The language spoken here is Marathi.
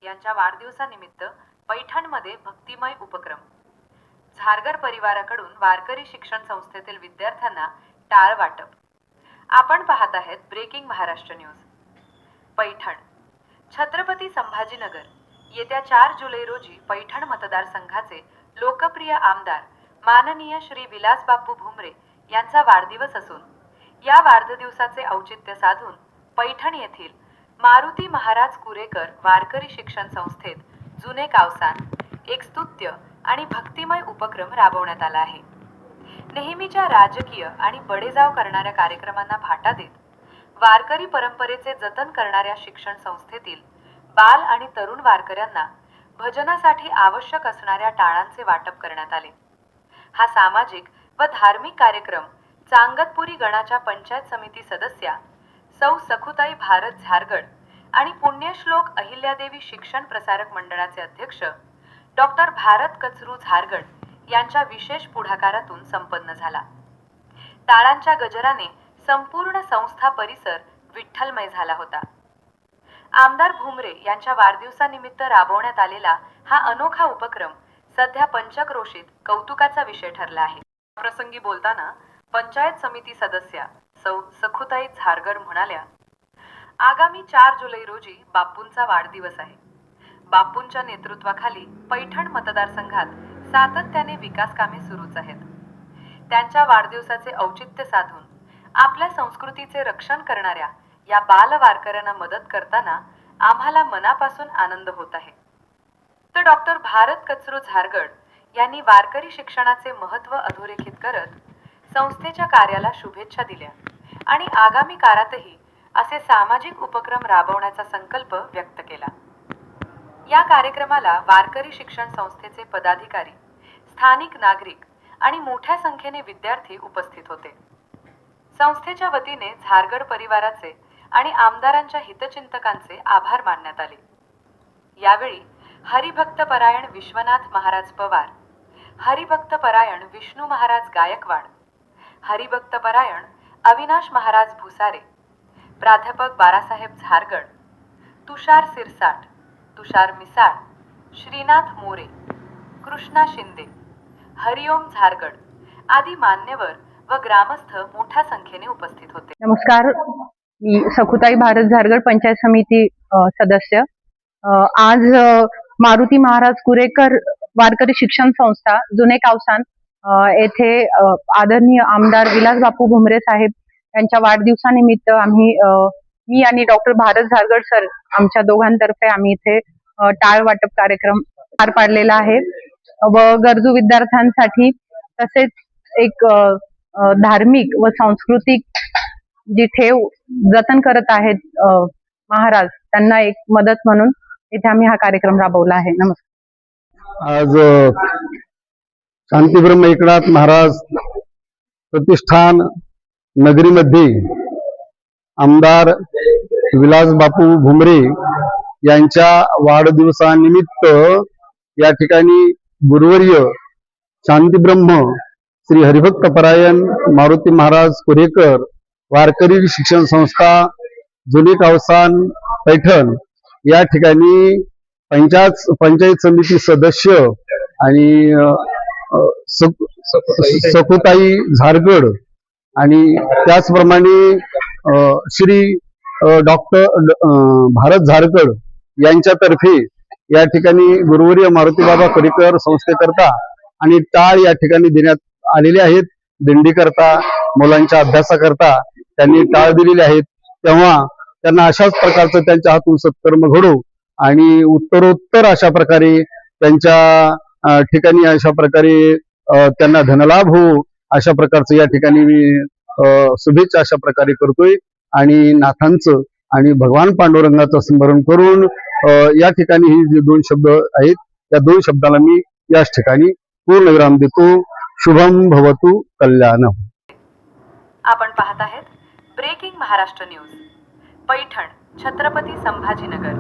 यांच्या वाढदिवसानिमित्त पैठणमध्ये भक्तिमय उपक्रम. झारगड परिवाराकडून वारकरी शिक्षण संस्थेतील विद्यार्थ्यांना टाळ वाटप. आपण पाहत आहेत ब्रेकिंग महाराष्ट्र न्यूज. पैठण छत्रपती संभाजीनगर येत्या 4 जुलै रोजी पैठण मतदारसंघाचे लोकप्रिय आमदार माननीय श्री विलास बापू भुमरे यांचा वाढदिवस असून या वाढदिवसाचे औचित्य साधून पैठण येथील मारुती महाराज कुरेकर वारकरी शिक्षण संस्थेत जुने कावसान एक स्तुत्य आणि भक्तिमय उपक्रम राबवण्यात आला आहे. नेहमीच्या राजकीय आणि बडेजाव करणाऱ्या कार्यक्रमांना फाटा देत वारकरी परंपरेचे जतन करणाऱ्या शिक्षण संस्थेतील बाल आणि तरुण वारकऱ्यांना भजनासाठी आवश्यक असणाऱ्या टाळांचे वाटप करण्यात आले. हा सामाजिक व धार्मिक कार्यक्रम चांगतपुरी गणाच्या पंचायत समिती सदस्या सौ सखुताई भारत झारगड आणि पुण्यश्लोक अहिल्यादेवी शिक्षण प्रसारक मंडळाचे अध्यक्ष डॉक्टर भारत कचरू झारगड यांच्या विशेष पुढाकारातून संपन्न झाला. टाळांच्या गजराने संपूर्ण संस्था परिसर विठ्ठलमय झाला होता. आमदार भुमरे यांच्या वाढदिवसानिमित्त राबवण्यात आलेला हा अनोखा उपक्रम सध्या पंचक्रोशीत कौतुकाचा विषय ठरला आहे. प्रसंगी बोलताना पंचायत समिती सदस्या सौ सखुताई झारगड म्हणाल्या, आगामी 4 जुलै रोजी बापूंचा वाढदिवस आहे. बापूंच्या नेतृत्वाखाली पैठण मतदारसंघात सातत्याने विकास कामे सुरूच आहेत. त्यांच्या वाढदिवसाचे औचित्य साधून आपल्या संस्कृतीचे रक्षण करणाऱ्या या बाल वारकऱ्यांना मदत करताना आम्हाला मनापासून आनंद होत आहे. तर डॉक्टर भारत कचरू झारगड यांनी वारकरी शिक्षणाचे महत्त्व अधोरेखित करत संस्थेच्या कार्याला शुभेच्छा दिल्या आणि आगामी काळातही असे सामाजिक उपक्रम राबवण्याचा संकल्प व्यक्त केला. या कार्यक्रमाला वारकरी शिक्षण संस्थेचे पदाधिकारी, स्थानिक नागरिक आणि मोठ्या संख्येने विद्यार्थी उपस्थित होते. संस्थेच्या वतीने झारगड परिवाराचे आणि आमदारांच्या हितचिंतकांचे आभार मानण्यात आले. यावेळी हरिभक्तपरायण विश्वनाथ महाराज पवार, हरिभक्तपरायण विष्णू महाराज गायकवाड, हरिभक्तपरायण अविनाश महाराज भुसारे, प्राध्यापक बारासाहेब झारगड, तुषार सिरसाट, तुषार मिसाळ, श्रीनाथ मोरे, कृष्णा शिंदे, हरिओम झारगड आदी मान्यवर व ग्रामस्थ मोठ्या संख्येने उपस्थित होते. नमस्कार, मी सखुताई भारत झारगड पंचायत समिती सदस्य. आज मारुती महाराज कुरेकर वारकरी शिक्षण संस्था जुने कावसान येथे आदरणीय आमदार विलास बापू भुमरे साहेब यांच्या वाढदिवसानिमित्त मी आणि डॉक्टर भारत झारगड सर आमच्या दोघांतर्फे आम्ही इथे टाळ वाटप कार्यक्रम पार पाडलेला आहे व गरजू विद्यार्थ्यांसाठी तसेच एक धार्मिक व सांस्कृतिक जी ठेव जतन करत आहेत महाराज त्यांना एक मदत म्हणून इथे आम्ही हा कार्यक्रम राबवला आहे. नमस्कार. आज शांतीब्रह्म एकनाथ महाराज प्रतिष्ठान नगरीमध्ये आमदार विलास बापू भुमरे यांच्या वाढदिवसानिमित्त या ठिकाणी गुरुवर्य शांतीब्रह्म श्री हरिभक्तपरायण मारुती महाराज कुरेकर वारकरी शिक्षण संस्था जुने कावसान पैठण या ठिकाणी पंचायत समिती सदस्य आणि सखुताई झारगड आणि त्याचप्रमाणे श्री डॉक्टर भारत झारगड यांच्यातर्फे या ठिकाणी गुरुवर्य मारुती बाबा कुरेकर संस्थेकरता आणि टाळ या ठिकाणी देण्यात आलेले आहेत. दिंडी करता, मुलांच्या अभ्यासाकरता त्यांनी टाळ दिलेले आहेत. तेव्हा त्यांना अशाच प्रकारचं त्यांच्या हातून सत्कर्म घडो आणि उत्तरोत्तर अशा प्रकारे त्यांच्या ठिकाणी अशा प्रकारे त्यांना धनलाभ हो अशा प्रकारचं या ठिकाणी मी शुभेच्छा अशा प्रकारे करतोय आणि नाथांचं आणि भगवान पांडुरंगाचं स्मरण करून या ठिकाणी ही जे 2 शब्द आहेत त्या 2 शब्दाला मी याच ठिकाणी पूर्णविराम देतो. शुभम भवतु कल्याणम. आपण पाहत आहेत ब्रेकिंग महाराष्ट्र न्यूज. पैठण छत्रपती संभाजीनगर.